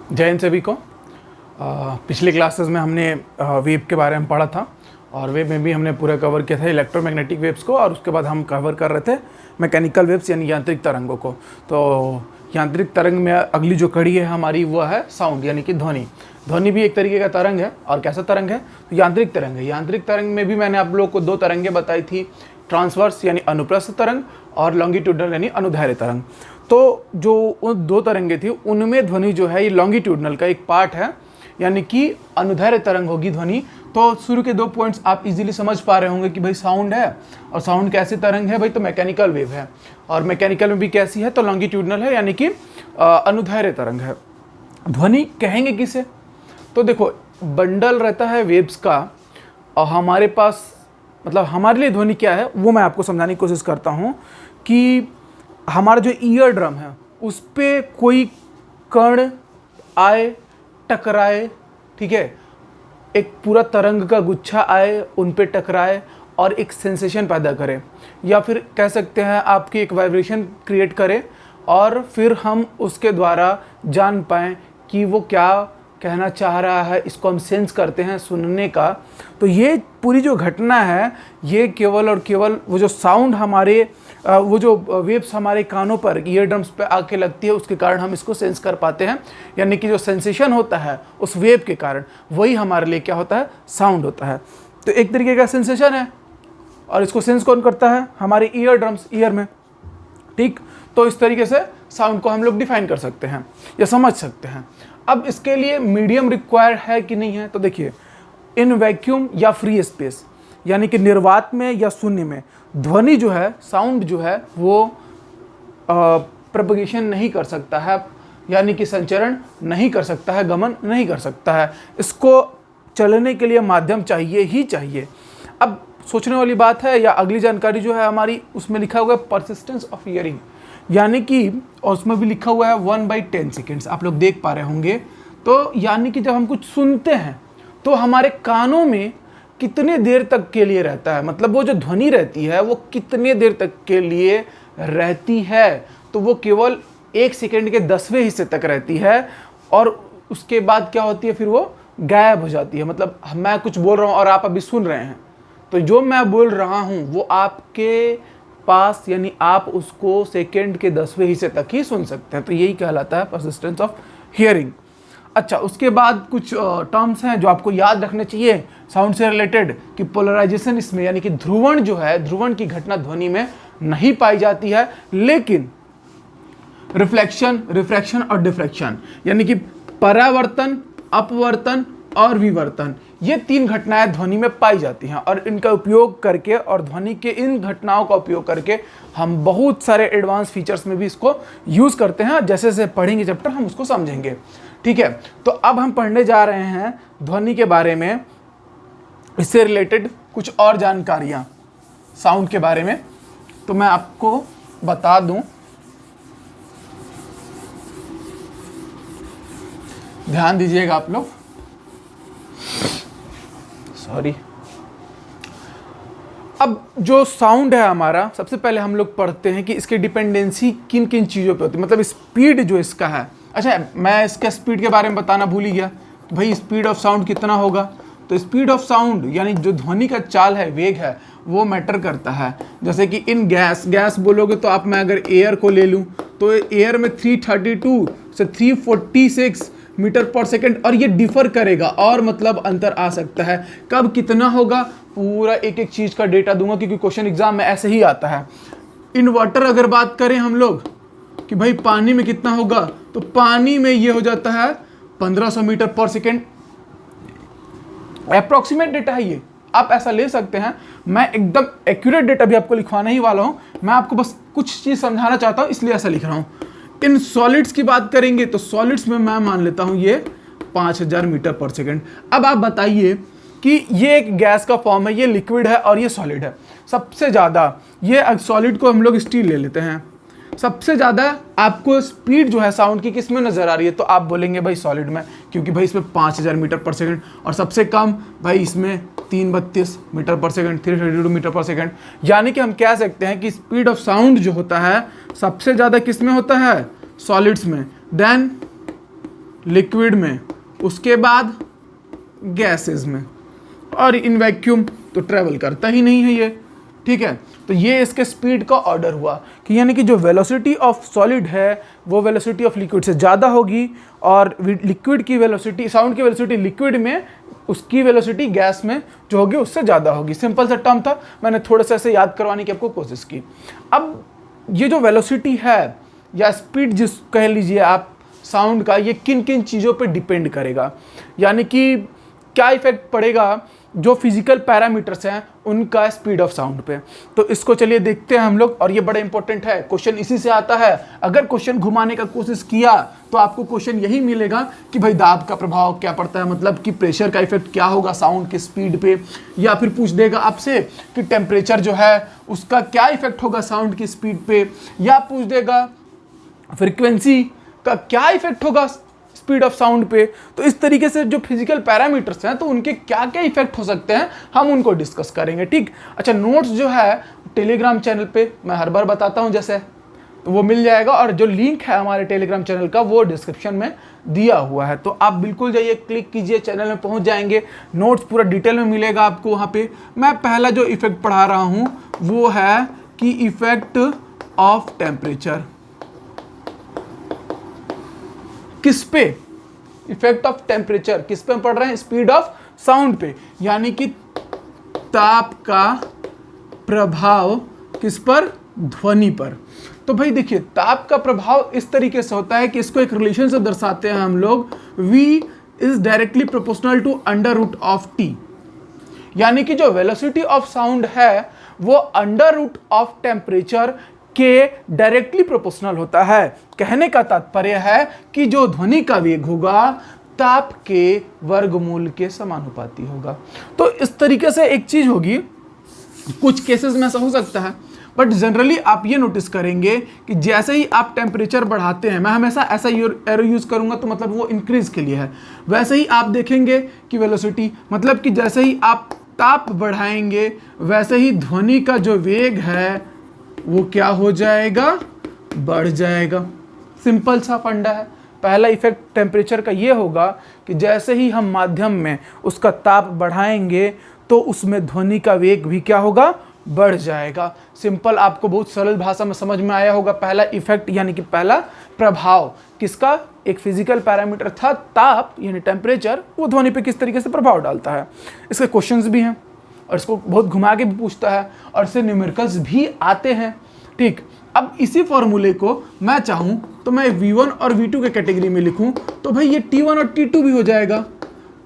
जय हिंद सभी को। पिछले क्लासेस में हमने वेव के बारे में पढ़ा था और वेव में भी हमने पूरा कवर किया था इलेक्ट्रोमैग्नेटिक वेव्स को, और उसके बाद हम कवर कर रहे थे मैकेनिकल वेव्स यानी यांत्रिक तरंगों को। तो यांत्रिक तरंग में अगली जो कड़ी है हमारी वो है साउंड यानी कि ध्वनि। ध्वनि भी एक तरीके का तरंग है, और कैसा तरंग है? तो यांत्रिक तरंग है। यांत्रिक तरंग में भी मैंने आप लोगों को दो तरंगें बताई थी, ट्रांसवर्स यानी अनुप्रस्थ तरंग और लॉन्गिट्यूडनल यानी अनुदैर्ध्य तरंग। तो जो उन दो तरंगें थी उनमें ध्वनि जो है ये लॉन्गिट्यूडनल का एक पार्ट है, यानी कि अनुदैर्ध्य तरंग होगी ध्वनि। तो शुरू के दो पॉइंट्स आप इजीली समझ पा रहे होंगे कि भाई साउंड है, और साउंड कैसे तरंग है भाई? तो मैकेनिकल वेव है, और मैकेनिकल में भी कैसी है? तो लॉन्गिट्यूडनल है यानी कि अनुदैर्ध्य तरंग है। ध्वनि कहेंगे किसे? तो देखो, बंडल रहता है वेव्स का, और हमारे पास मतलब हमारे लिए ध्वनि क्या है वो मैं आपको समझाने की कोशिश करता हूँ कि हमारा जो ईयर ड्रम है उस पर कोई कण आए, टकराए, ठीक है, एक पूरा तरंग का गुच्छा आए, उन पे टकराए और एक सेंसेशन पैदा करे, या फिर कह सकते हैं आपकी एक वाइब्रेशन क्रिएट करे, और फिर हम उसके द्वारा जान पाएँ कि वो क्या कहना चाह रहा है। इसको हम सेंस करते हैं सुनने का। तो ये पूरी जो घटना है ये केवल और केवल वो जो साउंड हमारे वो जो वेव्स हमारे कानों पर, ईयर ड्रम्स पे आके लगती है, उसके कारण हम इसको सेंस कर पाते हैं। यानी कि जो सेंसेशन होता है उस वेव के कारण, वही हमारे लिए क्या होता है? साउंड होता है। तो एक तरीके का सेंसेशन है, और इसको सेंस कौन करता है? हमारे ईयर ड्रम्स, ईयर में। ठीक, तो इस तरीके से साउंड को हम लोग डिफाइन कर सकते हैं या समझ सकते हैं। अब इसके लिए मीडियम रिक्वायर्ड है कि नहीं है? तो देखिए, इन वैक्यूम या फ्री स्पेस यानी कि निर्वात में या शून्य में ध्वनि जो है, साउंड जो है वो प्रोपगेशन नहीं कर सकता है, यानी कि संचरण नहीं कर सकता है, गमन नहीं कर सकता है। इसको चलने के लिए माध्यम चाहिए ही चाहिए। अब सोचने वाली बात है, या अगली जानकारी जो है हमारी, उसमें लिखा हुआ है परसिस्टेंस ऑफ हियरिंग, यानी कि, और उसमें भी लिखा हुआ है 1/10 सेकेंड्स, आप लोग देख पा रहे होंगे। तो यानी कि जब हम कुछ सुनते हैं तो हमारे कानों में कितने देर तक के लिए रहता है, मतलब वो जो ध्वनि रहती है वो कितने देर तक के लिए रहती है? तो वो केवल 1 सेकेंड के 10वें हिस्से तक रहती है, और उसके बाद क्या होती है? फिर वो गायब हो जाती है। मतलब मैं कुछ बोल रहा हूँ और आप अभी सुन रहे हैं, तो जो मैं बोल रहा हूँ वो आपके पास, यानी आप उसको सेकेंड के 10वें हिस्से तक ही सुन सकते हैं। तो यही कहलाता है परसिस्टेंस ऑफ हियरिंग। अच्छा, उसके बाद कुछ टर्म्स हैं जो आपको याद रखने चाहिए साउंड से रिलेटेड, कि पोलराइजेशन इसमें, यानी कि ध्रुवण जो है, ध्रुवण की घटना ध्वनि में नहीं पाई जाती है, लेकिन रिफ्लेक्शन, रिफ्रैक्शन और डिफ्रैक्शन, यानी कि परावर्तन, अपवर्तन और विवर्तन, ये 3 घटनाएं ध्वनि में पाई जाती हैं। और इनका उपयोग करके, और ध्वनि के इन घटनाओं का उपयोग करके हम बहुत सारे एडवांस फीचर्स में भी इसको यूज करते हैं। जैसे जैसे पढ़ेंगे चैप्टर हम उसको समझेंगे, ठीक है। तो अब हम पढ़ने जा रहे हैं ध्वनि के बारे में, इससे रिलेटेड कुछ और जानकारियां साउंड के बारे में। तो मैं आपको बता दूं, ध्यान दीजिएगा आप लोग, सॉरी। अब जो साउंड है हमारा, सबसे पहले हम लोग पढ़ते हैं कि इसकी डिपेंडेंसी किन किन चीज़ों पे होती है, मतलब स्पीड जो इसका है। अच्छा, मैं इसके स्पीड के बारे में बताना भूल ही गया। तो भाई स्पीड ऑफ साउंड कितना होगा? तो स्पीड ऑफ साउंड यानी जो ध्वनि का चाल है, वेग है, वो मैटर करता है। जैसे कि इन गैस बोलोगे तो आप, मैं अगर एयर को ले लूँ तो एयर में 332 से 346 मीटर पर सेकेंड, और ये डिफर करेगा, और मतलब अंतर आ सकता है। कब कितना होगा पूरा एक एक चीज़ का डेटा दूंगा, क्योंकि क्वेश्चन एग्जाम में ऐसे ही आता है। इन वाटर अगर बात करें हम लोग कि भाई पानी में कितना होगा, तो पानी में ये हो जाता है 1500 मीटर पर सेकेंड। अप्रॉक्सीमेट डेटा है ये, आप ऐसा ले सकते हैं। मैं एकदम एक्यूरेट डेटा भी आपको लिखवाने ही वाला हूँ, मैं आपको बस कुछ चीज़ समझाना चाहता हूँ, इसलिए ऐसा लिख रहा हूँ। इन सॉलिड्स की बात करेंगे तो सॉलिड्स में मैं मान लेता हूँ ये 5000 मीटर पर सेकेंड। अब आप बताइए कि ये एक गैस का फॉर्म है, ये लिक्विड है और ये सॉलिड है। सबसे ज़्यादा ये सॉलिड को हम लोग स्टील ले लेते हैं, सबसे ज़्यादा आपको स्पीड जो है साउंड की किस में नज़र आ रही है? तो आप बोलेंगे भाई सॉलिड में, क्योंकि भाई इसमें 5000 मीटर पर सेकंड, और सबसे कम भाई इसमें 332 मीटर पर सेकंड, 332 मीटर पर सेकंड। यानी कि हम कह सकते हैं कि स्पीड ऑफ साउंड जो होता है सबसे ज़्यादा किस में होता है? सॉलिड्स में। देन लिक्विड में, उसके बाद गैसेस में, और इन वैक्यूम तो ट्रेवल करता ही नहीं है ये, ठीक है। तो ये इसके स्पीड का ऑर्डर हुआ कि यानी कि जो वेलोसिटी ऑफ सॉलिड है वो वेलोसिटी ऑफ लिक्विड से ज़्यादा होगी, और लिक्विड की वेलोसिटी, साउंड की वेलोसिटी लिक्विड में, उसकी वेलोसिटी गैस में जो होगी उससे ज़्यादा होगी। सिंपल सा टर्म था, मैंने थोड़ा सा ऐसे याद करवाने की आपको कोशिश की। अब ये जो वेलोसिटी है या स्पीड जिस कह लीजिए आप साउंड का, ये किन किन चीज़ों पे डिपेंड करेगा, यानी कि क्या इफेक्ट पड़ेगा जो फिजिकल पैरामीटर्स हैं उनका स्पीड ऑफ साउंड पे। तो इसको चलिए देखते हैं हम लोग, और ये बड़ा इंपॉर्टेंट है, क्वेश्चन इसी से आता है। अगर क्वेश्चन घुमाने का कोशिश किया तो आपको क्वेश्चन यही मिलेगा कि भाई दाब का प्रभाव क्या पड़ता है, मतलब कि प्रेशर का इफेक्ट क्या होगा साउंड की स्पीड पे, या फिर पूछ देगा आपसे कि टेम्परेचर जो है उसका क्या इफेक्ट होगा साउंड की स्पीड पे, या पूछ देगा फ्रीक्वेंसी का क्या इफेक्ट होगा स्पीड ऑफ साउंड पे। तो इस तरीके से जो फिजिकल पैरामीटर्स हैं तो उनके क्या क्या इफेक्ट हो सकते हैं हम उनको डिस्कस करेंगे, ठीक। अच्छा, नोट्स जो है टेलीग्राम चैनल पे मैं हर बार बताता हूं जैसे, तो वो मिल जाएगा, और जो लिंक है हमारे टेलीग्राम चैनल का वो डिस्क्रिप्शन में दिया हुआ है, तो आप बिल्कुल जाइए, क्लिक कीजिए, चैनल में पहुंच जाएंगे, नोट्स पूरा डिटेल में मिलेगा आपको वहाँ पे। मैं पहला जो इफेक्ट पढ़ा रहा हूँ वो है कि इफेक्ट ऑफ टेम्परेचर। किस पे? इफेक्ट ऑफ टेम्परेचर किस पे हम पढ़ रहे हैं? स्पीड ऑफ साउंड पे, यानी कि ताप का प्रभाव किस पर? ध्वनि पर। तो भाई देखिए, ताप का प्रभाव इस तरीके से होता है कि इसको एक रिलेशन से दर्शाते हैं हम लोग, V is directly proportional to under root of T, यानी कि जो वेलोसिटी ऑफ साउंड है वो अंडर रूट ऑफ टेम्परेचर के डायरेक्टली प्रोपोर्शनल होता है। कहने का तात्पर्य है कि जो ध्वनि का वेग होगा ताप के वर्गमूल के समानुपाती होगा। तो इस तरीके से एक चीज होगी, कुछ केसेस में ऐसा हो सकता है, बट जनरली आप ये नोटिस करेंगे कि जैसे ही आप टेम्परेचर बढ़ाते हैं, मैं हमेशा ऐसा एरो यूज करूंगा तो मतलब वो इंक्रीज के लिए है, वैसे ही आप देखेंगे कि वेलोसिटी, मतलब कि जैसे ही आप ताप बढ़ाएंगे वैसे ही ध्वनि का जो वेग है वो क्या हो जाएगा? बढ़ जाएगा। सिंपल सा फंडा है। पहला इफेक्ट टेम्परेचर का ये होगा कि जैसे ही हम माध्यम में उसका ताप बढ़ाएंगे तो उसमें ध्वनि का वेग भी क्या होगा? बढ़ जाएगा। सिंपल, आपको बहुत सरल भाषा में समझ में आया होगा। पहला इफेक्ट यानी कि पहला प्रभाव किसका? एक फिजिकल पैरामीटर था ताप यानी टेम्परेचर, वो ध्वनि पे किस तरीके से प्रभाव डालता है। इसके क्वेश्चंस भी हैं और इसको बहुत घुमा के भी पूछता है और इससे न्यूमेरिकल्स भी आते हैं, ठीक। अब इसी फॉर्मूले को मैं चाहूं तो मैं V1 और V2 के कैटेगरी में लिखूं तो भाई ये T1 और T2 भी हो जाएगा,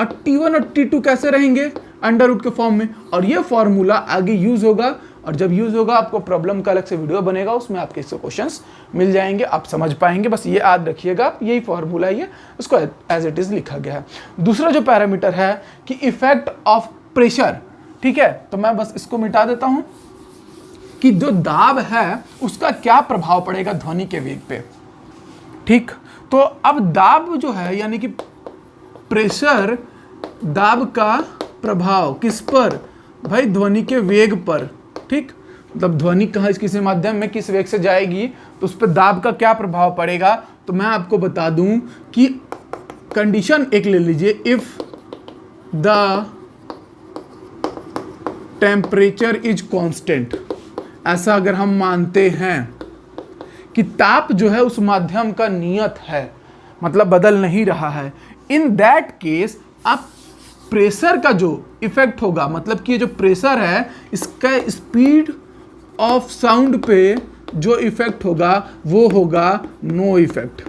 और T1 और T2 कैसे रहेंगे? अंडर रूट के फॉर्म में, और ये फॉर्मूला आगे यूज होगा, और जब यूज होगा आपको प्रॉब्लम का अलग से वीडियो बनेगा, उसमें आपके इससे क्वेश्चंस मिल जाएंगे, आप समझ पाएंगे। बस ये याद रखिएगा, यही फॉर्मूला है, ये उसको एज इट इज लिखा गया है। दूसरा जो पैरामीटर है कि इफेक्ट ऑफ प्रेशर, ठीक है, तो मैं बस इसको मिटा देता हूं कि जो दाब है उसका क्या प्रभाव पड़ेगा ध्वनि के वेग पे, ठीक। तो अब दाब जो है यानी कि प्रेशर, दाब का प्रभाव किस पर? भाई ध्वनि के वेग पर, ठीक। मतलब ध्वनि कहाँ किसी माध्यम में किस वेग से जाएगी तो उस पर दाब का क्या प्रभाव पड़ेगा। तो मैं आपको बता दूं कि कंडीशन एक ले लीजिए, if the temperature is constant, ऐसा अगर हम मानते हैं कि ताप जो है उस माध्यम का नियत है, मतलब बदल नहीं रहा है, इन दैट केस आप प्रेशर का जो इफेक्ट होगा, मतलब कि ये जो प्रेशर है इसका स्पीड ऑफ साउंड पे जो इफेक्ट होगा वो होगा नो इफेक्ट।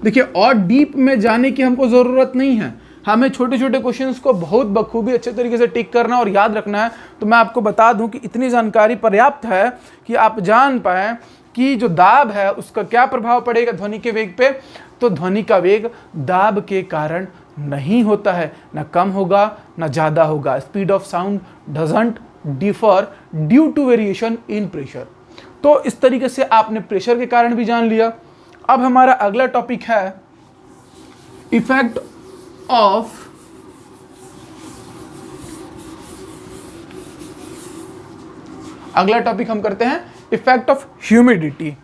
देखिए, और डीप में जाने की हमको ज़रूरत नहीं है, हमें छोटे छोटे क्वेश्चंस को बहुत बखूबी अच्छे तरीके से टिक करना और याद रखना है। तो मैं आपको बता दूं कि इतनी जानकारी पर्याप्त है कि आप जान पाएँ कि जो दाब है उसका क्या प्रभाव पड़ेगा ध्वनि के वेग पे। तो ध्वनि का वेग दाब के कारण नहीं होता है, ना कम होगा ना ज़्यादा होगा। Speed of sound doesn't differ due to variation in pressure. तो इस तरीके से आपने प्रेशर के कारण भी जान लिया। अब हमारा अगला टॉपिक है इफेक्ट ऑफ अगला टॉपिक हम करते हैं इफेक्ट ऑफ ह्यूमिडिटी।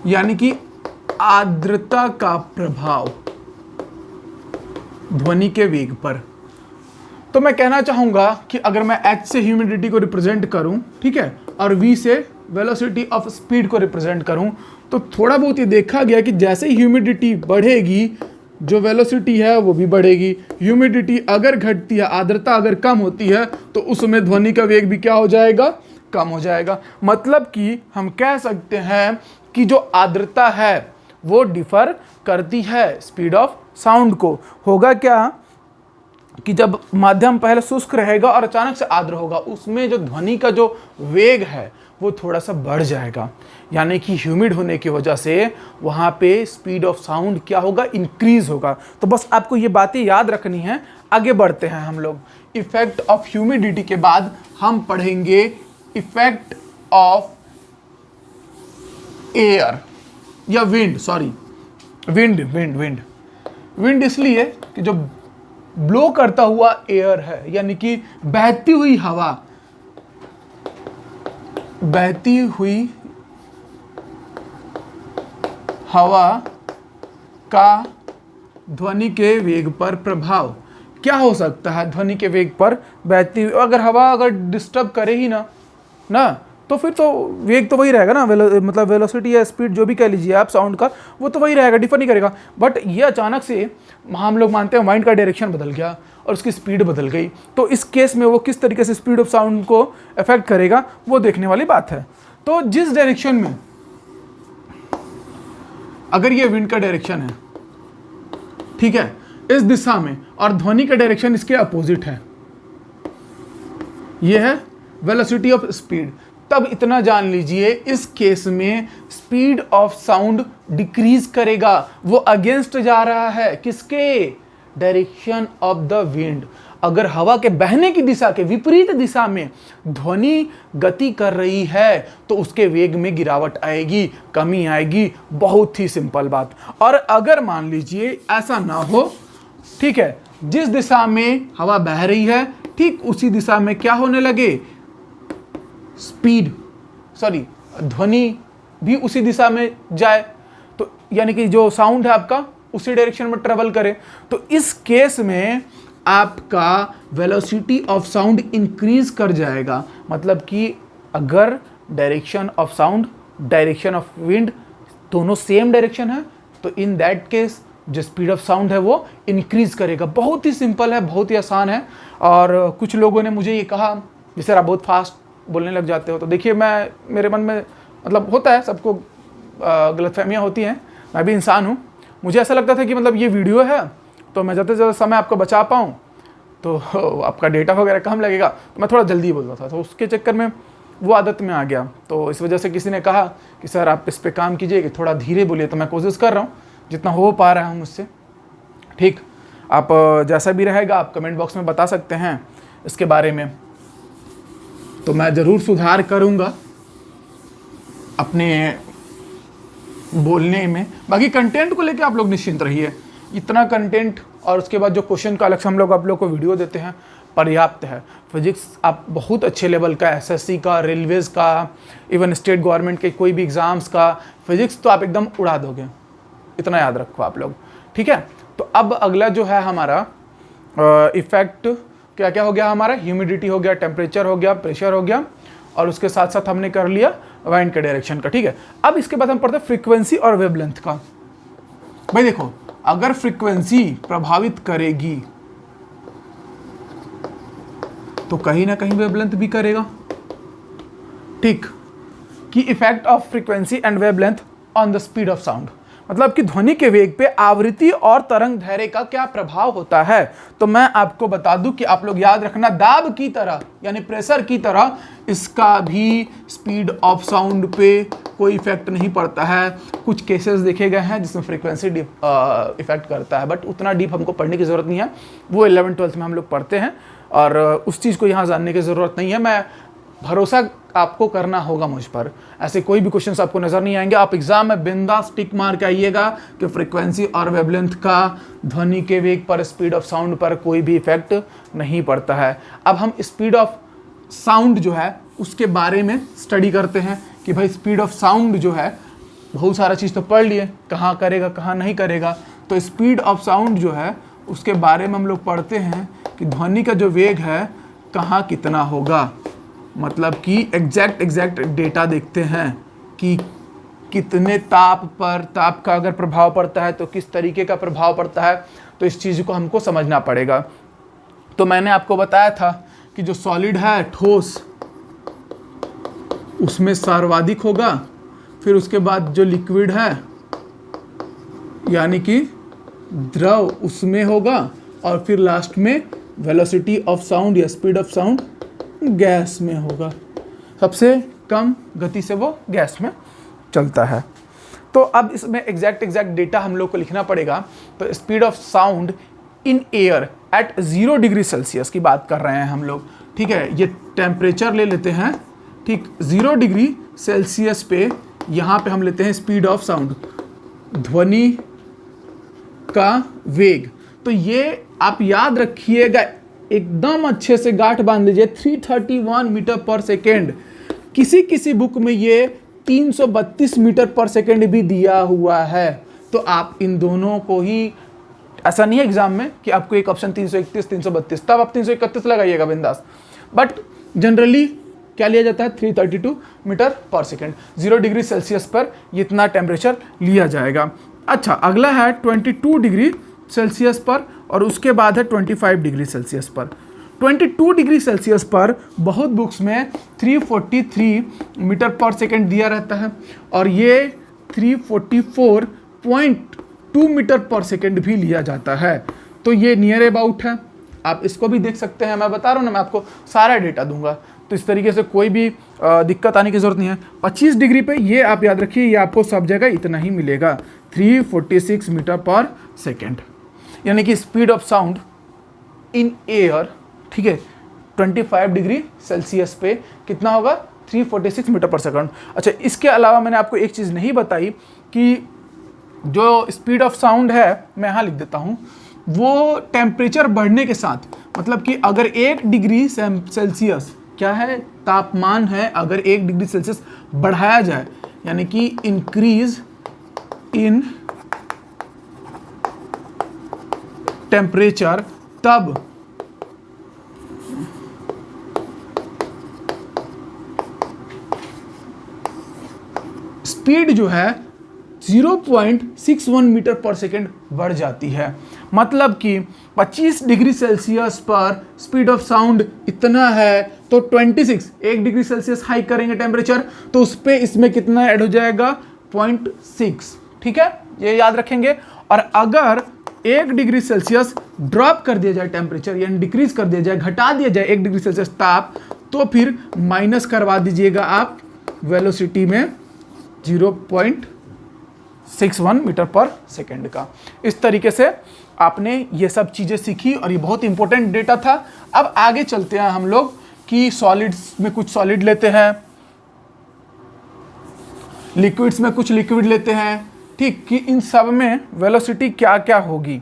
यानी कि आर्द्रता का प्रभाव ध्वनि के वेग पर। तो मैं कहना चाहूंगा कि अगर मैं h से ह्यूमिडिटी को रिप्रेजेंट करूं, ठीक है, और v से वेलोसिटी ऑफ स्पीड को रिप्रेजेंट करूं, तो थोड़ा बहुत ये देखा गया कि जैसे ही ह्यूमिडिटी बढ़ेगी जो वेलोसिटी है वो भी बढ़ेगी। ह्यूमिडिटी अगर घटती है, आर्द्रता अगर कम होती है, तो उसमें ध्वनि का वेग भी क्या हो जाएगा, कम हो जाएगा। मतलब कि हम कह सकते हैं कि जो आर्द्रता है वो डिफर करती है स्पीड ऑफ साउंड को। होगा क्या कि जब माध्यम पहले शुष्क रहेगा और अचानक से आर्द्र होगा, उसमें जो ध्वनि का जो वेग है वो थोड़ा सा बढ़ जाएगा, यानी कि ह्यूमिड होने की वजह से वहाँ पे स्पीड ऑफ साउंड क्या होगा, इंक्रीज होगा। तो बस आपको ये बातें याद रखनी है। आगे बढ़ते हैं हम लोग। इफेक्ट ऑफ ह्यूमिडिटी के बाद हम पढ़ेंगे इफेक्ट ऑफ एयर या विंड, सॉरी विंड इसलिए कि जो ब्लो करता हुआ एयर है, यानी कि बहती हुई हवा का ध्वनि के वेग पर प्रभाव क्या हो सकता है। ध्वनि के वेग पर बहती हुई अगर हवा अगर डिस्टर्ब करे ही ना तो फिर तो वेग तो वही रहेगा ना, मतलब वेलोसिटी या स्पीड जो भी कह लीजिए आप साउंड का, वो तो वही रहेगा, डिफर नहीं करेगा। बट ये अचानक से हम लोग मानते हैं माइंड का डायरेक्शन बदल गया और उसकी स्पीड बदल गई, तो इस केस में वो किस तरीके से स्पीड ऑफ साउंड को अफेक्ट करेगा वो देखने वाली बात है। तो जिस डायरेक्शन में अगर ये विंड का डायरेक्शन है, ठीक है, इस दिशा में, और ध्वनि का डायरेक्शन इसके अपोजिट है, ये है वेलोसिटी ऑफ स्पीड, तब इतना जान लीजिए इस केस में स्पीड ऑफ साउंड डिक्रीज करेगा। वो अगेंस्ट जा रहा है किसके, डायरेक्शन ऑफ द विंड। अगर हवा के बहने की दिशा के विपरीत दिशा में ध्वनि गति कर रही है तो उसके वेग में गिरावट आएगी, कमी आएगी। बहुत ही सिंपल बात। और अगर मान लीजिए ऐसा ना हो, ठीक है, जिस दिशा में हवा बह रही है ठीक उसी दिशा में क्या होने लगे, ध्वनि भी उसी दिशा में जाए, तो यानी कि जो साउंड है आपका उसी डायरेक्शन में ट्रेवल करे, तो इस केस में आपका वेलोसिटी ऑफ साउंड इंक्रीज कर जाएगा। मतलब कि अगर direction of sound, direction of wind दोनों सेम डायरेक्शन है, तो इन दैट केस जो स्पीड ऑफ साउंड है वो इंक्रीज करेगा। बहुत ही सिंपल है, बहुत ही आसान है। और कुछ लोगों ने मुझे ये कहा, जैसे आप बहुत फास्ट बोलने लग जाते हो, तो देखिए मेरे मन में मतलब होता है, सबको गलतफहमियाँ होती हैं, मैं भी इंसान हूँ। मुझे ऐसा लगता था कि मतलब ये वीडियो है तो मैं ज़्यादा से ज़्यादा समय आपको बचा पाऊँ, तो आपका डेटा वगैरह कम लगेगा, तो मैं थोड़ा जल्दी बोलता था, तो उसके चक्कर में वो आदत में आ गया। तो इस वजह से किसी ने कहा कि सर आप इस पर काम कीजिए कि थोड़ा धीरे बोलिए, तो मैं कोशिश कर रहा हूँ जितना हो पा रहा हूँ मुझसे। ठीक, आप जैसा भी रहेगा आप कमेंट बॉक्स में बता सकते हैं इसके बारे में, तो मैं ज़रूर सुधार करूँगा अपने बोलने में। बाकी कंटेंट को लेके आप लोग निश्चिंत रहिए, इतना कंटेंट और उसके बाद जो क्वेश्चन का अलग से हम लोग आप लोग को वीडियो देते हैं पर्याप्त है। फिजिक्स आप बहुत अच्छे लेवल का, एसएससी का, रेलवेज़ का, इवन स्टेट गवर्नमेंट के कोई भी एग्ज़ाम्स का फिजिक्स तो आप एकदम उड़ा दोगे, इतना याद रखो आप लोग, ठीक है। तो अब अगला जो है हमारा इफेक्ट क्या क्या हो गया हमारा, ह्यूमिडिटी हो गया, टेम्परेचर हो गया, प्रेशर हो गया, और उसके साथ साथ हमने कर लिया वाइंड के डायरेक्शन का, ठीक है। अब इसके बाद हम पढ़ते हैं फ्रीक्वेंसी और वेवलेंथ का। भाई देखो, अगर फ्रीक्वेंसी प्रभावित करेगी तो कहीं ना कहीं वेवलेंथ भी करेगा, ठीक। कि effect of frequency and wavelength on the speed of sound, मतलब कि ध्वनि के वेग पे आवृत्ति और तरंग दैर्ध्य का क्या प्रभाव होता है। तो मैं आपको बता दूं कि आप लोग याद रखना, दाब की तरह यानी प्रेशर की तरह इसका भी स्पीड ऑफ साउंड पे कोई इफेक्ट नहीं पड़ता है। कुछ केसेस देखे गए हैं जिसमें फ्रीक्वेंसी इफेक्ट करता है, बट उतना डीप हमको पढ़ने की ज़रूरत नहीं है, वो 11th-12th में हम लोग पढ़ते हैं और उस चीज़ को यहाँ जानने की ज़रूरत नहीं है। मैं भरोसा आपको करना होगा मुझ पर, ऐसे कोई भी क्वेश्चंस आपको नज़र नहीं आएंगे। आप एग्जाम में बिंदास टिक मार के आइएगा कि फ्रीक्वेंसी और वेवलेंथ का ध्वनि के वेग पर, स्पीड ऑफ साउंड पर कोई भी इफेक्ट नहीं पड़ता है। अब हम स्पीड ऑफ साउंड जो है उसके बारे में स्टडी करते हैं कि भाई स्पीड ऑफ साउंड जो है बहुत सारा चीज़ तो पढ़ लिए, कहाँ करेगा कहाँ नहीं करेगा। तो स्पीड ऑफ साउंड जो है उसके बारे में हम लोग पढ़ते हैं कि ध्वनि का जो वेग है कहाँ कितना होगा, मतलब कि एग्जैक्ट डेटा देखते हैं कि कितने ताप का अगर प्रभाव पड़ता है तो किस तरीके का प्रभाव पड़ता है, तो इस चीज़ को हमको समझना पड़ेगा। तो मैंने आपको बताया था कि जो सॉलिड है ठोस उसमें सर्वाधिक होगा, फिर उसके बाद जो लिक्विड है यानी कि द्रव उसमें होगा, और फिर लास्ट में वेलोसिटी ऑफ साउंड या स्पीड ऑफ साउंड गैस में होगा। सबसे कम गति से वो गैस में चलता है। तो अब इसमें एग्जैक्ट डेटा हम लोग को लिखना पड़ेगा। तो speed of sound in air at 0 degree Celsius की बात कर रहे हैं हम लोग, ठीक है। ये टेम्परेचर ले लेते हैं, ठीक, 0 डिग्री सेल्सियस पे यहाँ पे हम लेते हैं स्पीड ऑफ साउंड, ध्वनि का वेग। तो ये आप याद रखिएगा, एकदम अच्छे से गांठ बांध लीजिए, 331 मीटर पर सेकेंड। किसी बुक में ये 332 मीटर पर सेकेंड भी दिया हुआ है। तो आप इन दोनों को ही, ऐसा नहीं है एग्जाम में कि आपको एक ऑप्शन 331 332, तब आप 331 लगाइएगा बिंदास, बट जनरली क्या लिया जाता है 332 मीटर पर सेकेंड। 0 डिग्री सेल्सियस पर इतना टेम्परेचर लिया जाएगा। अच्छा, अगला है 22 डिग्री सेल्सियस पर, और उसके बाद है 25 डिग्री सेल्सियस पर। 22 डिग्री सेल्सियस पर बहुत बुक्स में 343 मीटर पर सेकेंड दिया रहता है, और ये 344.2 मीटर पर सेकेंड भी लिया जाता है। तो ये नियर अबाउट है, आप इसको भी देख सकते हैं। मैं बता रहा हूँ ना, मैं आपको सारा डेटा दूंगा, तो इस तरीके से कोई भी दिक्कत आने की ज़रूरत नहीं है। 25 डिग्री पे ये आप याद रखिए, ये आपको सब जगह इतना ही मिलेगा, 346 मीटर पर सेकेंड, यानी कि speed of sound in air, ठीक है, 25 डिग्री सेल्सियस पे कितना होगा 346 मीटर पर सेकंड। अच्छा, इसके अलावा मैंने आपको एक चीज़ नहीं बताई कि जो स्पीड ऑफ साउंड है, मैं यहाँ लिख देता हूँ, वो टेम्परेचर बढ़ने के साथ, मतलब कि अगर 1 डिग्री सेल्सियस क्या है, तापमान है, अगर 1 डिग्री सेल्सियस बढ़ाया जाए, यानी कि इंक्रीज इन टेम्परेचर, तब स्पीड जो है 0.61 मीटर पर सेकेंड बढ़ जाती है। मतलब कि 25 डिग्री सेल्सियस पर स्पीड ऑफ साउंड इतना है, तो 26 1 डिग्री सेल्सियस हाई करेंगे टेम्परेचर, तो उस पर इसमें कितना ऐड हो जाएगा 0.6, ठीक है, ये याद रखेंगे। और अगर 1 डिग्री सेल्सियस ड्रॉप कर दिया जाए टेम्परेचर, यानी डिक्रीज कर दिया जाए, घटा दिया जाए 1 डिग्री सेल्सियस ताप, तो फिर माइनस करवा दीजिएगा आप वेलोसिटी में 0.61 मीटर पर सेकेंड का। इस तरीके से आपने ये सब चीज़ें सीखी, और ये बहुत इंपॉर्टेंट डेटा था। अब आगे चलते हैं हम लोग कि सॉलिड्स में कुछ सॉलिड लेते हैं, लिक्विड्स में कुछ लिक्विड लेते हैं, ठीक, कि इन सब में वेलोसिटी क्या क्या होगी।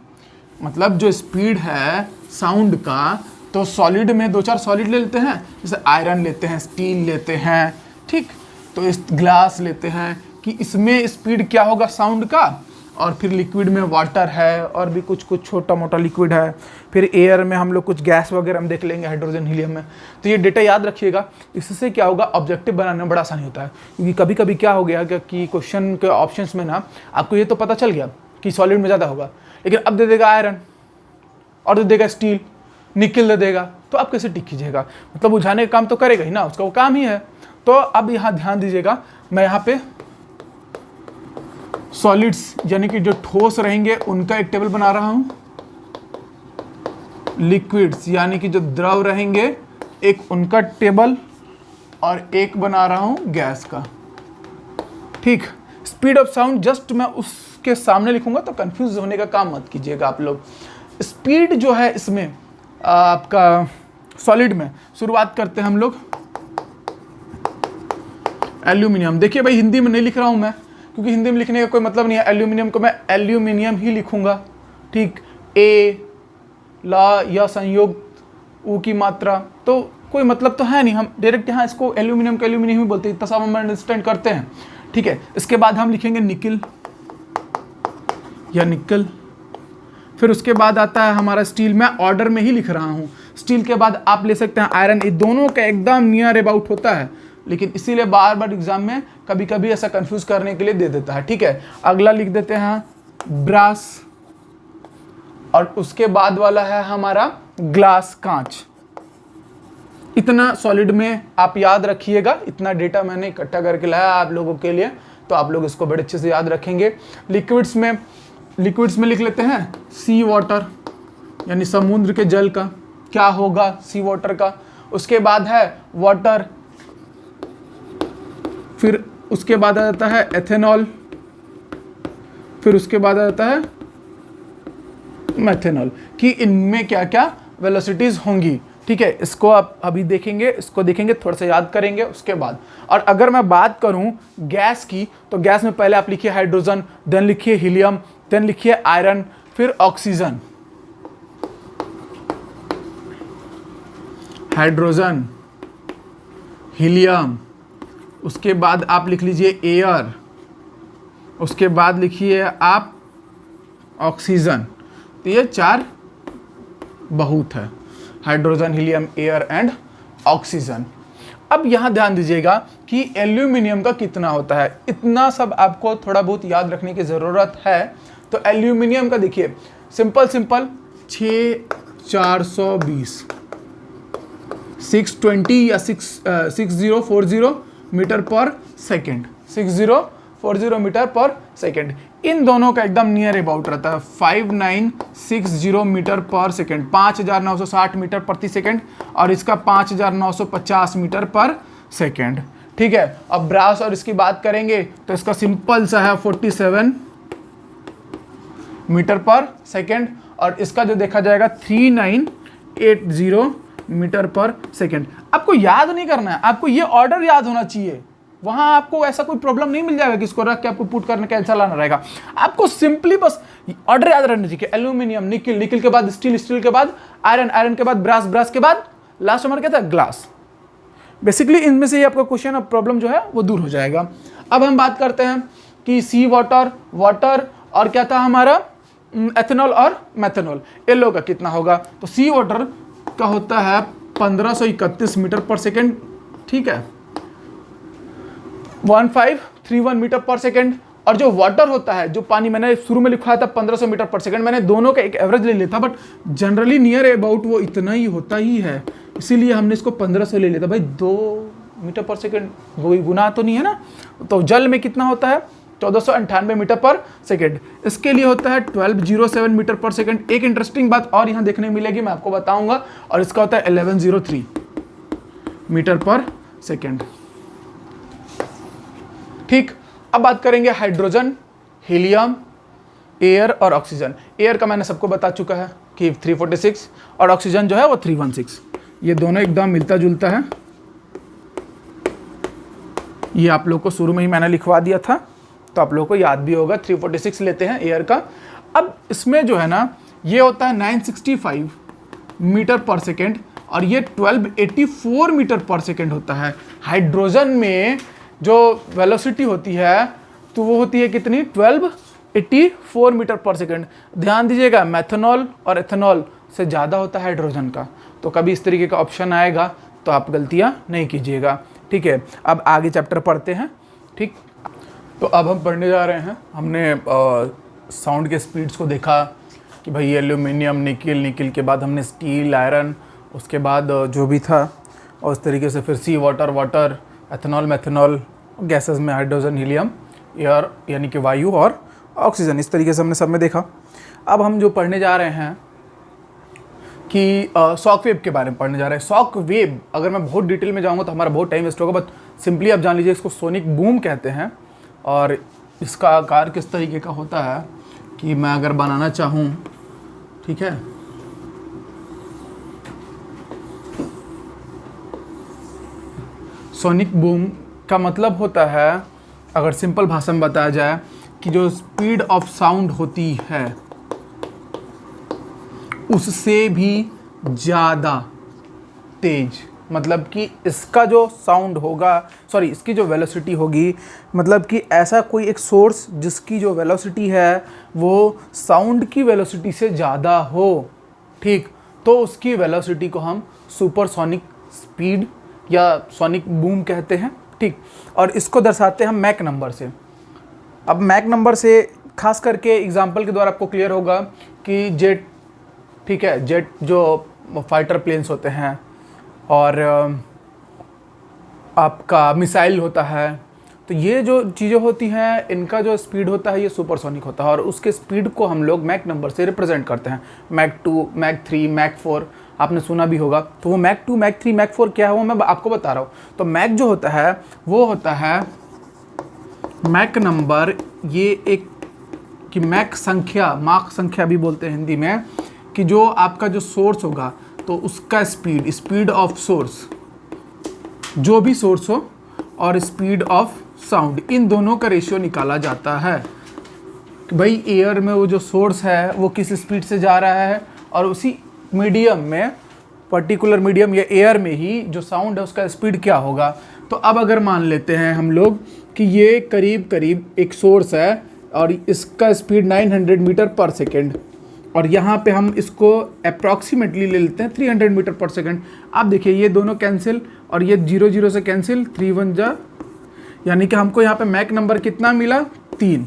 मतलब जो स्पीड है साउंड का, तो सॉलिड में 2-4 सॉलिड ले लेते हैं, जैसे आयरन लेते हैं, स्टील लेते हैं, ठीक, तो इस ग्लास लेते हैं कि इसमें स्पीड क्या होगा साउंड का। और फिर लिक्विड में वाटर है, और भी कुछ छोटा मोटा लिक्विड है। फिर एयर में हम लोग कुछ गैस वगैरह हम देख लेंगे, हाइड्रोजन, हीलियम में। तो ये डेटा याद रखिएगा, इससे क्या होगा ऑब्जेक्टिव बनाने में बड़ा आसानी होता है। क्योंकि कभी कभी क्या हो गया कि क्वेश्चन के ऑप्शंस में ना आपको ये तो पता चल गया कि सॉलिड में ज़्यादा होगा, लेकिन अब दे देगा आयरन, और दे देगा स्टील, निकल दे देगा, तो आप कैसे टिक कीजिएगा। मतलब बुझाने का काम तो करेगा ही ना, उसका वो काम ही है। तो अब यहाँ ध्यान दीजिएगा, मैं यहाँ पे सॉलिड्स यानी कि जो ठोस रहेंगे उनका एक टेबल बना रहा हूं, लिक्विड्स यानी कि जो द्रव रहेंगे एक उनका टेबल, और एक बना रहा हूं गैस का, ठीक। स्पीड ऑफ साउंड जस्ट मैं उसके सामने लिखूंगा, तो कंफ्यूज होने का काम मत कीजिएगा आप लोग। स्पीड जो है इसमें आपका सॉलिड में, शुरुआत करते हैं हम लोग एल्यूमिनियम। देखिए भाई, हिंदी में नहीं लिख रहा हूं मैं, क्योंकि हिंदी में लिखने का कोई मतलब नहीं है। एल्यूमिनियम को मैं एल्यूमिनियम ही लिखूंगा, ठीक। ए ला या संयोग ऊ की मात्रा, तो कोई मतलब तो है नहीं, हम डायरेक्ट यहाँ इसको एल्यूमिनियम का एल्यूमिनियम ही बोलते हैं, इतना सब हम अंडरस्टैंड करते हैं, ठीक है। इसके बाद हम लिखेंगे निकिल या निकल। फिर उसके बाद आता है हमारा स्टील। मैं ऑर्डर में ही लिख रहा हूँ। स्टील के बाद आप ले सकते हैं आयरन। ये दोनों का एकदम नियर अबाउट होता है, लेकिन इसीलिए बार बार एग्जाम में कभी कभी ऐसा कंफ्यूज करने के लिए दे देता है। ठीक है, अगला लिख देते हैं ब्रास, और उसके बाद वाला है हमारा ग्लास, कांच। इतना सॉलिड में आप याद रखिएगा। इतना डेटा मैंने इकट्ठा करके लाया आप लोगों के लिए, तो आप लोग इसको बड़े अच्छे से याद रखेंगे। लिक्विड्स में लिख लेते हैं सी वाटर, यानी समुद्र के जल का क्या होगा, सी वाटर का। उसके बाद है वाटर, फिर उसके बाद आ जाता है एथेनॉल, फिर उसके बाद आ जाता है मेथेनॉल, कि इनमें क्या क्या वेलोसिटीज होंगी। ठीक है, इसको आप अभी देखेंगे, इसको देखेंगे, थोड़ा सा याद करेंगे उसके बाद। और अगर मैं बात करूं गैस की, तो गैस में पहले आप लिखिए हाइड्रोजन, देन लिखिए हीलियम, देन लिखिए आयरन, फिर ऑक्सीजन। हाइड्रोजन, हीलियम, उसके बाद आप लिख लीजिए एयर, उसके बाद लिखिए आप ऑक्सीजन। तो ये 4 बहुत है, hydrogen, helium, air and oxygen. अब यहां ध्यान दीजिएगा कि एल्यूमिनियम का कितना होता है। इतना सब आपको थोड़ा बहुत याद रखने की ज़रूरत है। तो एल्यूमिनियम का देखिए, सिंपल 6420 620 या 6040 मीटर पर सेकेंड, 6040 मीटर पर सेकेंड। इन दोनों का एकदम नियर अबाउट रहता है 5960 मीटर पर सेकेंड, 5960 मीटर प्रति सेकेंड, और इसका 5950 मीटर पर सेकेंड। ठीक है, अब ब्रास और इसकी बात करेंगे तो इसका सिंपल सा है 47 मीटर पर सेकेंड, और इसका जो देखा जाएगा 3980 मीटर पर सेकेंड। आपको याद नहीं करना है, आपको ये ऑर्डर याद होना चाहिए। वहां आपको ऐसा कोई प्रॉब्लम नहीं मिल जाएगा कि इसको रख के आपको पुट करने का आंसर लाना रहेगा। आपको सिंपली बस ऑर्डर याद रहना चाहिए। एल्यूमिनियम, निकिल, निकिल के बाद स्टील, स्टील के बाद आयरन, आयरन के बाद ब्रास, ब्रास के बाद लास्ट हमारा क्या था, ग्लास। बेसिकली इनमें से ही आपका क्वेश्चन और प्रॉब्लम जो है वो दूर हो जाएगा। अब हम बात करते हैं कि सी वाटर, वाटर, और क्या था हमारा एथेनॉल और मेथेनॉल, इन लोगों का कितना होगा। तो सी वाटर का होता है 1531 मीटर पर सेकेंड। ठीक है, 1531 मीटर पर सेकेंड। और जो वाटर होता है, जो पानी, मैंने शुरू में लिखा था 1500 मीटर पर सेकेंड, मैंने दोनों का एक एवरेज ले लिया था, बट जनरली नियर अबाउट वो इतना ही होता ही है, इसीलिए हमने इसको 1500 ले लिया था। भाई 2 मीटर पर सेकेंड वही गुना तो नहीं है ना। तो जल में कितना होता है, 1498 मीटर पर सेकेंड। इसके लिए होता है 1207 मीटर पर सेकेंड। एक इंटरेस्टिंग बात और यहाँ देखने मिलेगी, मैं आपको बताऊंगा, और इसका होता है 1103 मीटर पर सेकेंड। ठीक, अब बात करेंगे हाइड्रोजन, हीलियम, एयर और ऑक्सीजन। एयर का मैंने सबको बता चुका है कि 346, और ऑक्सीजन जो है वो 316। ये दोनों एकदम मिलता जुलता है। ये आप लोग को शुरू में ही मैंने लिखवा दिया था, तो आप लोगों को याद भी होगा। 346 लेते हैं एयर का। अब इसमें जो है ना, ये होता है 965 मीटर पर सेकेंड, और ये 1284 मीटर पर सेकेंड होता है। हाइड्रोजन में जो वेलोसिटी होती है तो वो होती है कितनी, 1284 मीटर पर सेकेंड। ध्यान दीजिएगा, मेथनॉल और एथेनॉल से ज़्यादा होता है हाइड्रोजन का। तो कभी इस तरीके का ऑप्शन आएगा तो आप गलतियाँ नहीं कीजिएगा। ठीक है, अब आगे चैप्टर पढ़ते हैं। ठीक, तो अब हम पढ़ने जा रहे हैं। हमने साउंड के स्पीड्स को देखा कि भाई एल्यूमिनियम, निकिल, निकिल के बाद हमने स्टील, आयरन, उसके बाद जो भी था, और उस तरीके से फिर sea water, water, ethanol, methanol, gases में हाइड्रोजन, हीलियम, एयर यानी कि वायु, और ऑक्सीजन। इस तरीके से हमने सब में देखा। अब हम जो पढ़ने जा रहे हैं कि शॉक वेव के बारे में पढ़ने जा रहे हैं। शॉक वेव, अगर मैं बहुत डिटेल में जाऊंगा तो हमारा बहुत टाइम वेस्ट होगा, बट सिंपली आप जान लीजिए इसको सोनिक बूम कहते हैं। और इसका आकार किस तरीके का होता है कि मैं अगर बनाना चाहूँ, ठीक है, सोनिक बूम का मतलब होता है, अगर सिंपल भाषा में बताया जाए, कि जो स्पीड ऑफ साउंड होती है उससे भी ज़्यादा तेज, मतलब कि इसका जो साउंड होगा, सॉरी इसकी जो वेलोसिटी होगी, मतलब कि ऐसा कोई एक सोर्स जिसकी जो वेलोसिटी है वो साउंड की वेलोसिटी से ज़्यादा हो, ठीक, तो उसकी वेलोसिटी को हम सुपरसोनिक स्पीड या सोनिक बूम कहते हैं, ठीक। और इसको दर्शाते हैं हम मैक नंबर से। अब मैक नंबर से खास करके एग्जांपल के द्वारा आपको क्लियर होगा कि जेट, ठीक है, जेट जो फाइटर प्लेन्स होते हैं और आपका मिसाइल होता है, तो ये जो चीज़ें होती हैं इनका जो स्पीड होता है ये सुपरसोनिक होता है और उसके स्पीड को हम लोग मैक नंबर से रिप्रेजेंट करते हैं। मैक 2, मैक 3, मैक 4 आपने सुना भी होगा। तो वो मैक 2, मैक 3, मैक 4 क्या है वो मैं आपको बता रहा हूँ। तो मैक जो होता है वो होता है मैक नंबर, ये एक कि मैक संख्या, माक संख्या भी बोलते हैं हिंदी में, कि जो आपका जो सोर्स होगा तो उसका स्पीड, स्पीड ऑफ सोर्स, जो भी सोर्स हो, और स्पीड ऑफ साउंड, इन दोनों का रेशियो निकाला जाता है कि भाई एयर में वो जो सोर्स है वो किस स्पीड से जा रहा है और उसी मीडियम में, पर्टिकुलर मीडियम या एयर में ही जो साउंड है उसका स्पीड क्या होगा। तो अब अगर मान लेते हैं हम लोग कि ये करीब करीब एक सोर्स है और इसका स्पीड 900 मीटर पर सेकेंड, और यहाँ पे हम इसको अप्रॉक्सीमेटली ले लेते हैं 300 मीटर पर सेकेंड। आप देखिए ये दोनों कैंसिल और ये 0 0 से कैंसिल, 3 1 जा, यानी कि हमको यहाँ पे मैक नंबर कितना मिला, 3।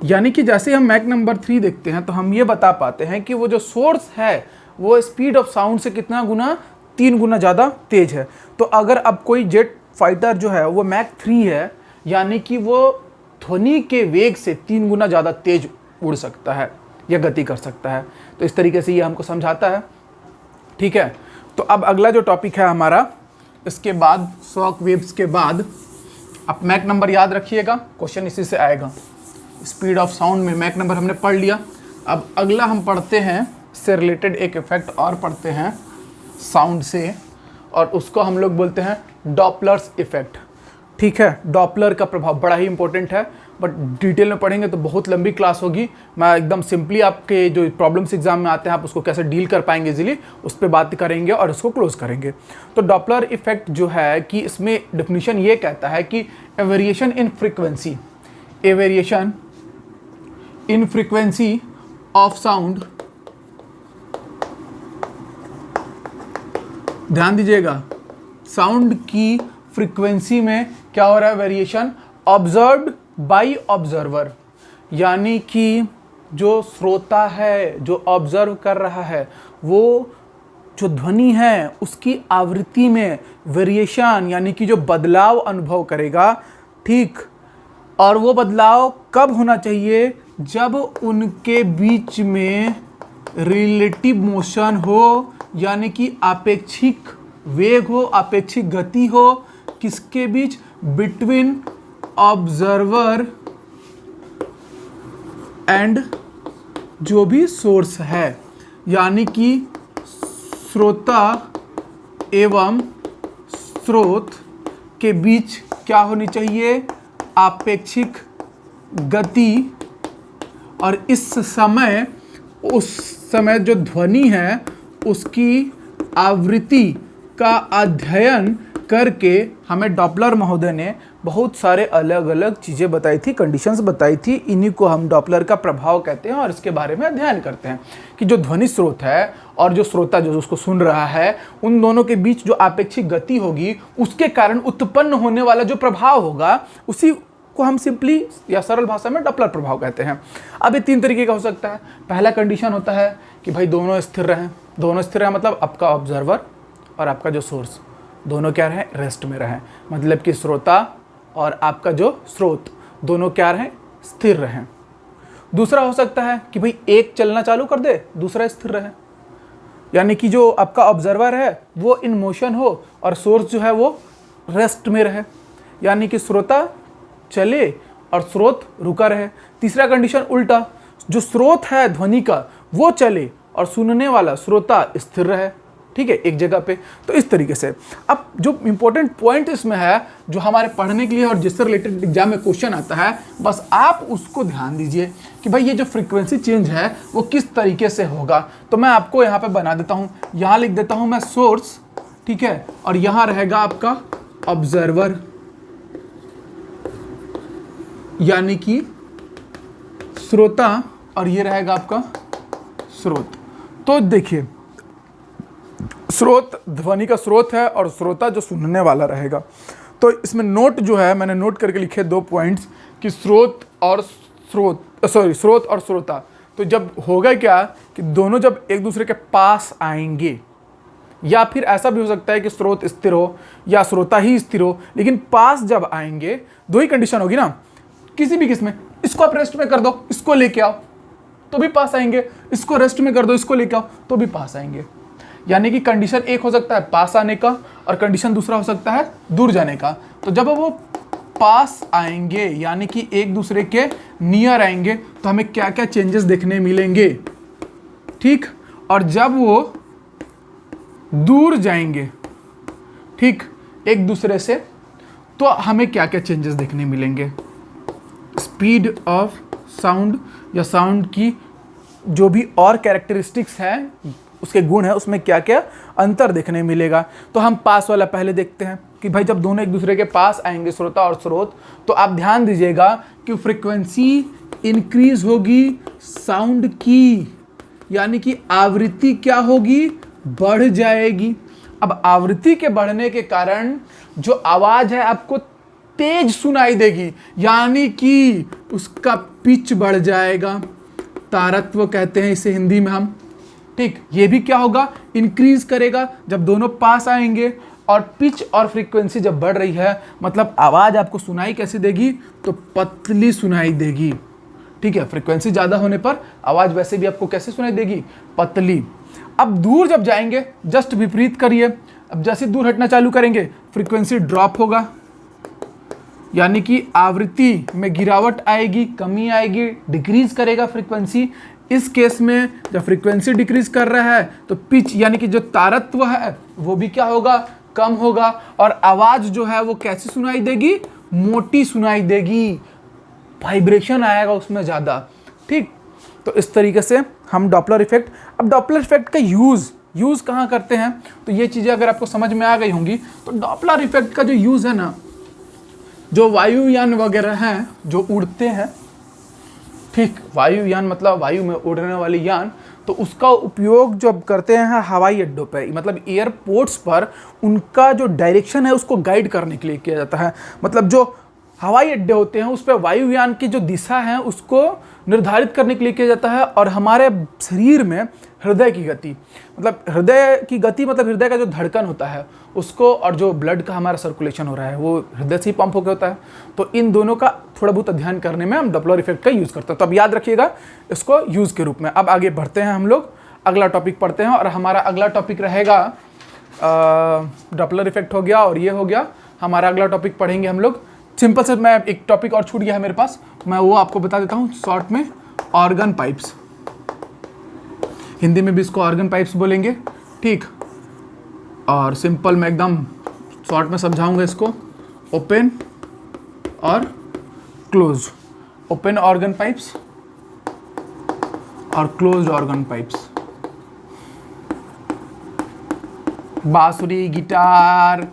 यानी कि जैसे हम मैक नंबर 3 देखते हैं तो हम ये बता पाते हैं कि वो जो सोर्स है वो स्पीड ऑफ साउंड से कितना गुना, 3 गुना ज़्यादा तेज है। तो अगर अब कोई जेट फाइटर जो है वो मैक 3 है, यानी कि वो ध्वनि के वेग से 3 गुना ज़्यादा तेज उड़ सकता है या गति कर सकता है। तो इस तरीके से ये हमको समझाता है, ठीक है। तो अब अगला जो टॉपिक है हमारा, इसके बाद शॉक वेव्स के बाद, अब मैक नंबर याद रखिएगा, क्वेश्चन इसी से आएगा। स्पीड ऑफ साउंड में मैक नंबर हमने पढ़ लिया। अब अगला हम पढ़ते हैं, इससे रिलेटेड एक इफेक्ट और पढ़ते हैं साउंड से, और उसको हम लोग बोलते हैं डॉपलर्स इफेक्ट, ठीक है। डॉपलर का प्रभाव बड़ा ही इंपॉर्टेंट है, बट डिटेल में पढ़ेंगे तो बहुत लंबी क्लास होगी। मैं एकदम सिंपली आपके जो प्रॉब्लम्स एग्जाम में आते हैं आप उसको कैसे डील कर पाएंगे इजीली, उस पर बात करेंगे और इसको क्लोज करेंगे। तो डॉपलर इफेक्ट जो है कि इसमें डेफिनेशन ये कहता है कि a variation in frequency, a variation in frequency of sound, ध्यान दीजिएगा, साउंड की फ्रीक्वेंसी में क्या हो रहा है, वेरिएशन, ऑब्जर्व्ड बाय ऑब्जर्वर, यानी कि जो श्रोता है, जो ऑब्जर्व कर रहा है, वो जो ध्वनि है उसकी आवृत्ति में वेरिएशन यानी कि जो बदलाव अनुभव करेगा, ठीक। और वो बदलाव कब होना चाहिए, जब उनके बीच में रिलेटिव मोशन हो, यानी कि आपेक्षिक वेग हो, आपेक्षिक गति हो, किसके बीच, बिटवीन ऑब्जर्वर एंड जो भी सोर्स है, यानी कि श्रोता एवं स्रोत के बीच क्या होनी चाहिए, आपेक्षिक गति। और इस समय, उस समय जो ध्वनि है उसकी आवृत्ति का अध्ययन करके हमें डॉपलर महोदय ने बहुत सारे अलग अलग चीज़ें बताई थी, कंडीशंस बताई थी। इन्हीं को हम डॉपलर का प्रभाव कहते हैं और इसके बारे में अध्ययन करते हैं कि जो ध्वनि स्रोत है और जो श्रोता जो उसको सुन रहा है, उन दोनों के बीच जो आपेक्षिक गति होगी उसके कारण उत्पन्न होने वाला जो प्रभाव होगा उसी को हम सिंपली या सरल भाषा में डॉपलर प्रभाव कहते हैं। अब ये 3 तरीके का हो सकता है। पहला कंडीशन होता है कि भाई दोनों स्थिर रहें। दोनों स्थिर रहें मतलब आपका ऑब्जर्वर और आपका जो सोर्स दोनों क्या रहें, रेस्ट में रहें, मतलब कि श्रोता और आपका जो स्रोत दोनों क्या रहें, स्थिर रहें। दूसरा हो सकता है कि भाई एक चलना चालू कर दे, दूसरा स्थिर रहे, यानी कि जो आपका ऑब्जर्वर है वो इन मोशन हो और सोर्स जो है वो रेस्ट में रहे, यानी कि श्रोता चले और स्रोत रुका रहे। तीसरा कंडीशन उल्टा, जो स्रोत है ध्वनि का वो चले और सुनने वाला श्रोता स्थिर रहे, ठीक है, एक जगह पे। तो इस तरीके से अब जो इंपॉर्टेंट पॉइंट इसमें है जो हमारे पढ़ने के लिए और जिससे रिलेटेड एग्जाम में क्वेश्चन आता है, बस आप उसको ध्यान दीजिए कि भाई ये जो फ्रीक्वेंसी चेंज है वो किस तरीके से होगा। तो मैं आपको यहाँ पे बना देता हूँ, यहाँ लिख देता हूँ मैं सोर्स, ठीक है, और यहां रहेगा आपका ऑब्जर्वर यानी कि श्रोता, और ये रहेगा आपका स्रोत। तो देखिए, स्रोत ध्वनि का स्रोत है और श्रोता जो सुनने वाला रहेगा। तो इसमें नोट जो है मैंने नोट करके लिखे 2 पॉइंट्स कि स्रोत और श्रोता। तो जब होगा क्या कि दोनों जब एक दूसरे के पास आएंगे, या फिर ऐसा भी हो सकता है कि स्रोत स्थिर हो या श्रोता ही स्थिर हो, लेकिन पास जब आएंगे 2 ही कंडीशन होगी ना, किसी भी केस में। इसको आप रेस्ट में कर दो, इसको लेके आओ तो भी पास आएंगे, इसको रेस्ट में कर दो, इसको लेके आओ तो भी पास आएंगे। यानी कि कंडीशन एक हो सकता है पास आने का और कंडीशन दूसरा हो सकता है दूर जाने का। तो जब वो पास आएंगे यानी कि एक दूसरे के नियर आएंगे तो हमें क्या क्या चेंजेस देखने मिलेंगे, ठीक। और जब वो दूर जाएंगे, ठीक, एक दूसरे से, तो हमें क्या क्या चेंजेस देखने मिलेंगे। स्पीड ऑफ साउंड या साउंड की जो भी और कैरेक्टरिस्टिक्स है, उसके गुण है, उसमें क्या क्या अंतर देखने मिलेगा। तो हम पास वाला पहले देखते हैं कि भाई जब दोनों एक दूसरे के पास आएंगे, श्रोता और स्रोत, तो आप ध्यान दीजिएगा कि फ्रीक्वेंसी इंक्रीज होगी साउंड की, यानी कि आवृत्ति क्या होगी, बढ़ जाएगी। अब आवृत्ति के बढ़ने के कारण जो आवाज है आपको तेज सुनाई देगी, यानी कि उसका पिच बढ़ जाएगा। तारत्व कहते हैं इसे हिंदी में हम, ठीक। ये भी क्या होगा, इंक्रीज करेगा जब दोनों पास आएंगे। और पिच और फ्रीक्वेंसी जब बढ़ रही है, मतलब आवाज आपको सुनाई कैसे देगी, तो पतली सुनाई देगी, ठीक है। फ्रीक्वेंसी ज्यादा होने पर आवाज वैसे भी आपको कैसे सुनाई देगी, पतली। अब दूर जब जाएंगे, जस्ट विपरीत करिए। अब जैसे दूर हटना चालू करेंगे, फ्रीक्वेंसी ड्रॉप होगा, यानी कि आवृत्ति में गिरावट आएगी, कमी आएगी, डिक्रीज करेगा फ्रीक्वेंसी। इस केस में जब फ्रीक्वेंसी डिक्रीज कर रहा है तो पिच यानी कि जो तारत्व है वो भी क्या होगा, कम होगा। और आवाज जो है वो कैसी सुनाई देगी, मोटी सुनाई देगी, वाइब्रेशन आएगा उसमें ज्यादा, ठीक। तो इस तरीके से हम डॉपलर इफेक्ट, अब डॉपलर इफेक्ट का यूज कहाँ करते हैं, तो ये चीजें अगर आपको समझ में आ गई होंगी, तो डॉपलर इफेक्ट का जो यूज है ना, जो वायुयान वगैरह हैं जो उड़ते हैं, ठीक, वायुयान मतलब वायु में उड़ने वाली यान, तो उसका उपयोग जब करते हैं हवाई अड्डों पर, मतलब एयरपोर्ट्स पर, उनका जो डायरेक्शन है उसको गाइड करने के लिए किया जाता है। मतलब जो हवाई अड्डे होते हैं उस पर वायुयान की जो दिशा है उसको निर्धारित करने के लिए किया जाता है। और हमारे शरीर में हृदय की गति, मतलब हृदय की गति मतलब हृदय का जो धड़कन होता है उसको, और जो ब्लड का हमारा सर्कुलेशन हो रहा है वो हृदय से ही पंप होकर होता है। तो इन दोनों का थोड़ा बहुत अध्ययन करने में हम डॉपलर इफेक्ट का यूज़ करते हैं। तो अब याद रखिएगा इसको यूज़ के रूप में। अब आगे बढ़ते हैं, हम लोग अगला टॉपिक पढ़ते हैं, और हमारा अगला टॉपिक रहेगा डॉपलर इफेक्ट हो गया और ये हो गया। हमारा अगला टॉपिक पढ़ेंगे हम लोग, सिंपल से, मैं एक टॉपिक और छूट गया है मेरे पास, मैं वो आपको बता देता हूँ शॉर्ट में, ऑर्गन पाइप्स। हिंदी में भी इसको ऑर्गन पाइप्स बोलेंगे, ठीक। और सिंपल मैं एकदम शॉर्ट में समझाऊंगा इसको, ओपन और क्लोज, ओपन ऑर्गन पाइप्स और क्लोज्ड ऑर्गन पाइप्स। बांसुरी, गिटार,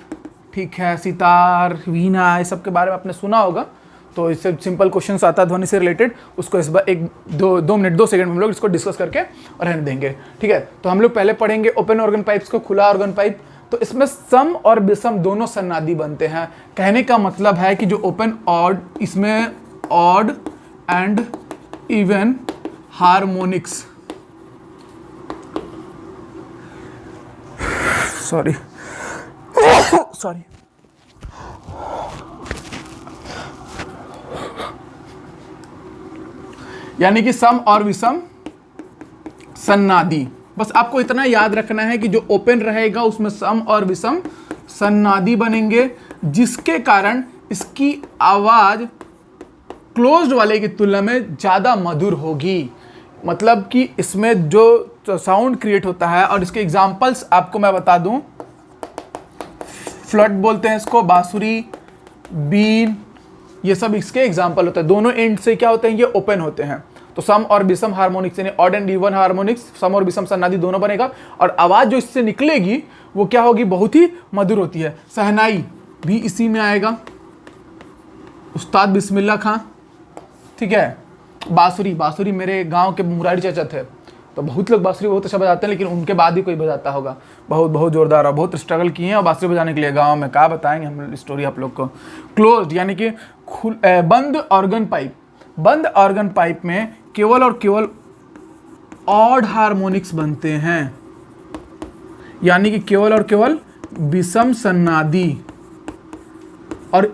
ठीक है, सितार, वीणा, ये सब के बारे में आपने सुना होगा। तो इससे सिंपल क्वेश्चंस आता है ध्वनि से रिलेटेड, उसको इस बार 2 मिनट 2 सेकंड में हम लोग इसको डिस्कस करके और रहने देंगे, ठीक है। तो हम लोग पहले पढ़ेंगे ओपन ऑर्गन पाइप्स को, खुला ऑर्गन पाइप। तो इसमें सम और विषम दोनों सन्नादी बनते हैं। कहने का मतलब है कि जो ओपन ऑड, इसमें odd and even harmonics, sorry यानी कि सम और विषम सन्नादी। बस आपको इतना याद रखना है कि जो ओपन रहेगा उसमें सम और विषम सन्नादी बनेंगे, जिसके कारण इसकी आवाज क्लोज्ड वाले की तुलना में ज़्यादा मधुर होगी। मतलब कि इसमें जो साउंड क्रिएट होता है, और इसके एग्जांपल्स आपको मैं बता दूं, फ्लट बोलते हैं इसको, बांसुरी, बीन, ये सब इसके एग्जांपल होते हैं। दोनों एंड से क्या होते हैं, ये ओपन होते हैं। तो सम और विषम हार्मोनिक्स यानी ऑड एंड इवन हार्मोनिक्स, सम और विषम सन्नादी दोनों बनेगा, और आवाज़ जो इससे निकलेगी वो क्या होगी, बहुत ही मधुर होती है। शहनाई भी इसी में आएगा, उस्ताद बिस्मिल्लाह खां, ठीक है। बांसुरी, बांसुरी मेरे गांव के मुरारी चाचा थे, तो बहुत लोग बांसुरी बहुत अच्छा बजाते हैं, लेकिन उनके बाद ही कोई बजाता होगा, बहुत बहुत जोरदार, और बहुत स्ट्रगल किए हैं और बांसुरी बजाने के लिए गांव में, क्या बताएंगे हम स्टोरी आप लोग को। क्लोज्ड यानी कि बंद ऑर्गन पाइप, बंद ऑर्गन पाइप में केवल और केवल ऑड हार्मोनिक्स बनते हैं, यानी कि केवल और केवल विषम सन्नादी, और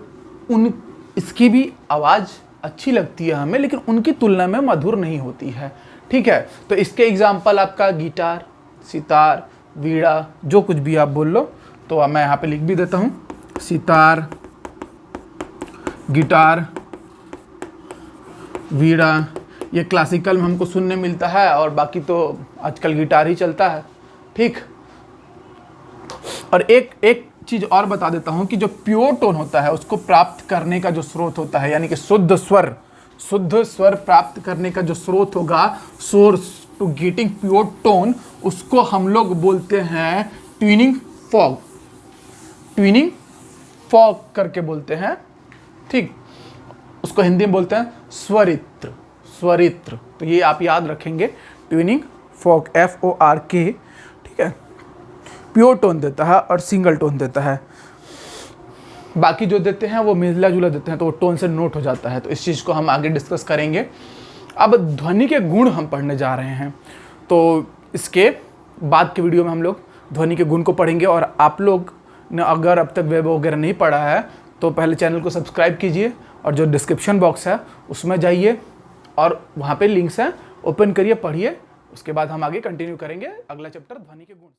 उन इसकी भी आवाज़ अच्छी लगती है हमें, लेकिन उनकी तुलना में मधुर नहीं होती है, ठीक है। तो इसके एग्जाम्पल आपका गिटार, सितार, वीणा, जो कुछ भी आप बोल लो, तो मैं यहाँ पे लिख भी देता हूँ, सितार, गिटार, वीणा, ये क्लासिकल में हमको सुनने मिलता है, और बाकी तो आजकल गिटार ही चलता है, ठीक। और एक चीज़ और बता देता हूँ कि जो प्योर टोन होता है उसको प्राप्त करने का जो स्रोत होता है, यानी कि शुद्ध स्वर प्राप्त करने का जो स्रोत होगा, source to getting pure tone, उसको हम लोग बोलते हैं ट्यूनिंग फॉग, ट्यूनिंग फॉग करके बोलते हैं, ठीक। उसको हिंदी में बोलते हैं स्वरित्र, स्वरित्र, तो ये आप याद रखेंगे, ट्यूनिंग फॉग, FORK, ठीक है। प्योर टोन देता है और सिंगल टोन देता है, बाकी जो देते हैं वो मिला जुला देते हैं, तो वो टोन से नोट हो जाता है। तो इस चीज़ को हम आगे डिस्कस करेंगे। अब ध्वनि के गुण हम पढ़ने जा रहे हैं, तो इसके बाद के वीडियो में हम लोग ध्वनि के गुण को पढ़ेंगे। और आप लोग ने अगर अब तक वेब वगैरह नहीं पढ़ा है तो पहले चैनल को सब्सक्राइब कीजिए, और जो डिस्क्रिप्शन बॉक्स है उसमें जाइए और वहाँ पे लिंक्स हैं, ओपन करिए, पढ़िए, उसके बाद हम आगे कंटिन्यू करेंगे अगला चैप्टर ध्वनि के गुण।